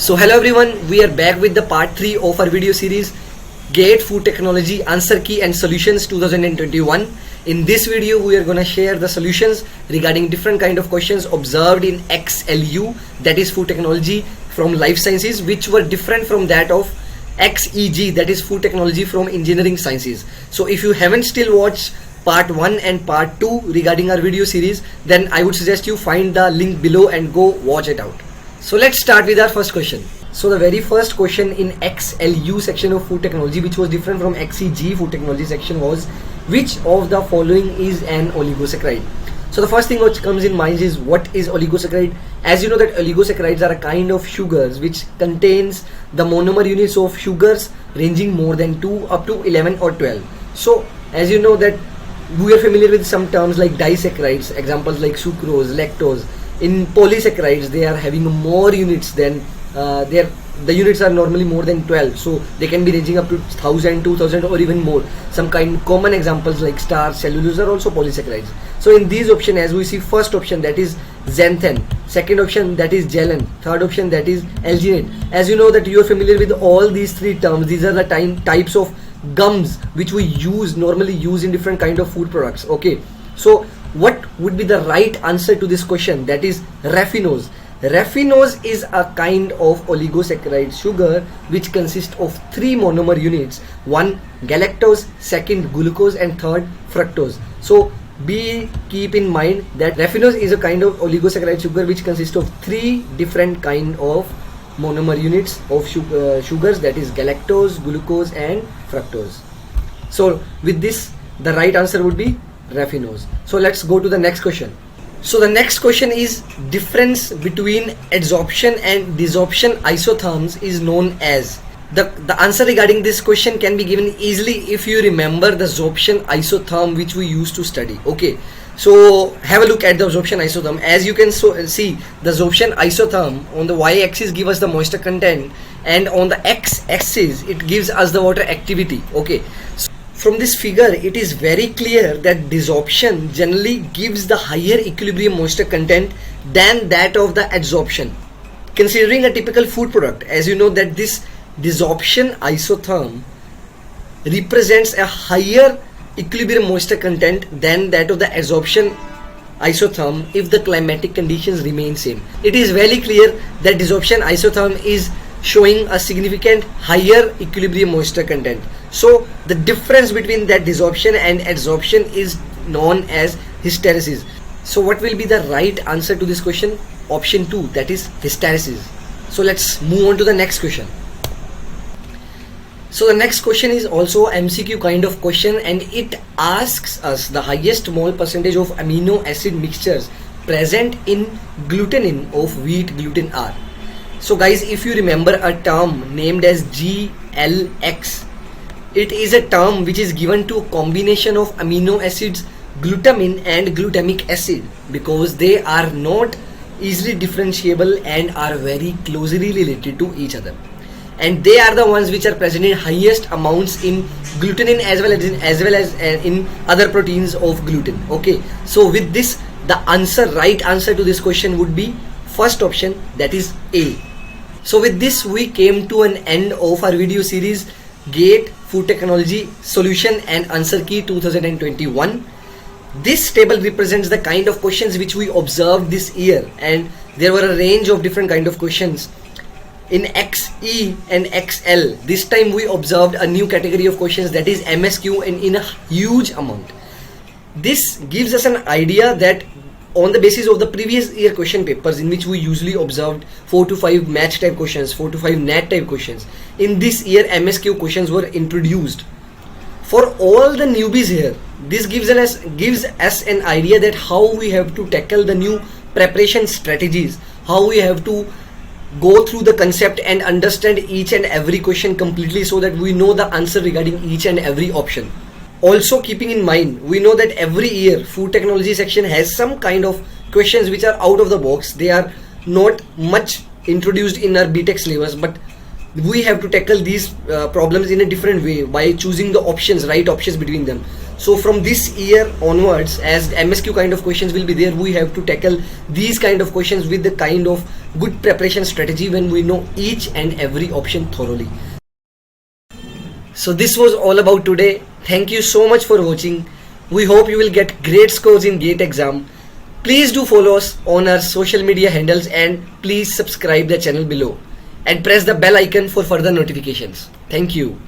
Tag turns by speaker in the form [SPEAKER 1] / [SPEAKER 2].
[SPEAKER 1] So hello everyone, we are back with the part 3 of our video series GATE Food Technology Answer Key and Solutions 2021. In this video we are going to share the solutions regarding different kind of questions observed in XLU, that is food technology from life sciences, which were different from that of XEG, that is food technology from engineering sciences. So if you haven't still watched part 1 and part 2 regarding our video series, then I would suggest you find the link below and go watch it out. So let's start with our first question. So the very first question in XLU section of food technology, which was different from XEG food technology section, was which of the following is an oligosaccharide? So the first thing which comes in mind is what is oligosaccharide? As you know that oligosaccharides are a kind of sugars which contains the monomer units of sugars ranging more than 2 up to 11 or 12. So as you know that we are familiar with some terms like disaccharides, examples like sucrose, lactose. In polysaccharides, they are having more units than the units are normally more than 12, so they can be ranging up to 1000, 2000 or even more. Some common examples like starch, cellulose are also polysaccharides. So in these options, as we see, first option that is xanthan, second option that is gelatin, third option that is alginate. As you know that you are familiar with all these three terms, these are the types of gums which we normally use in different kind of food products. Okay, so what would be the right answer to this question? That is raffinose. Raffinose is a kind of oligosaccharide sugar which consists of three monomer units: one galactose, second glucose, and third fructose. So keep in mind that raffinose is a kind of oligosaccharide sugar which consists of three different kind of monomer units of sugars, that is galactose, glucose, and fructose. So with this, the right answer would be raffinose. So let's go to the next question. So the next question is difference between adsorption and desorption isotherms is known as. The answer regarding this question can be given easily if you remember the absorption isotherm which we used to study. Okay, so have a look at the absorption isotherm. As you can see, the absorption isotherm on the y-axis gives us the moisture content, and on the x-axis it gives us the water activity. Okay, so from this figure, it is very clear that desorption generally gives the higher equilibrium moisture content than that of the adsorption. Considering a typical food product, as you know that this desorption isotherm represents a higher equilibrium moisture content than that of the adsorption isotherm if the climatic conditions remain same. It is very clear that desorption isotherm is showing a significant higher equilibrium moisture content. So the difference between that desorption and adsorption is known as hysteresis. So what will be the right answer to this question? Option 2, that is hysteresis. So let's move on to the next question. So the next question is also MCQ kind of question, and it asks us the highest mole percentage of amino acid mixtures present in glutenin of wheat gluten are. So guys, if you remember a term named as GLX, it is a term which is given to a combination of amino acids glutamine and glutamic acid, because they are not easily differentiable and are very closely related to each other, and they are the ones which are present in highest amounts in glutenin as well as in other proteins of gluten. Okay, so with this, the right answer to this question would be first option, that is A. So with this, we came to an end of our video series GATE Food Technology Solution and Answer Key 2021. This table represents the kind of questions which we observed this year, and there were a range of different kind of questions in XE and XL. This time we observed a new category of questions, that is MSQ, and in a huge amount. This gives us an idea that on the basis of the previous year question papers, in which we usually observed 4 to 5 match type questions, 4 to 5 NAT type questions, in this year MSQ questions were introduced. For all the newbies here, this gives us an idea that how we have to tackle the new preparation strategies, how we have to go through the concept and understand each and every question completely, so that we know the answer regarding each and every option. Also keeping in mind, we know that every year food technology section has some kind of questions which are out of the box. They are not much introduced in our BTech syllabus, but we have to tackle these problems in a different way by choosing the right options between them. So from this year onwards, as MSQ kind of questions will be there, we have to tackle these kind of questions with the kind of good preparation strategy when we know each and every option thoroughly. So this was all about today. Thank you so much for watching. We hope you will get great scores in GATE exam. Please do follow us on our social media handles and please subscribe the channel below and press the bell icon for further notifications. Thank you.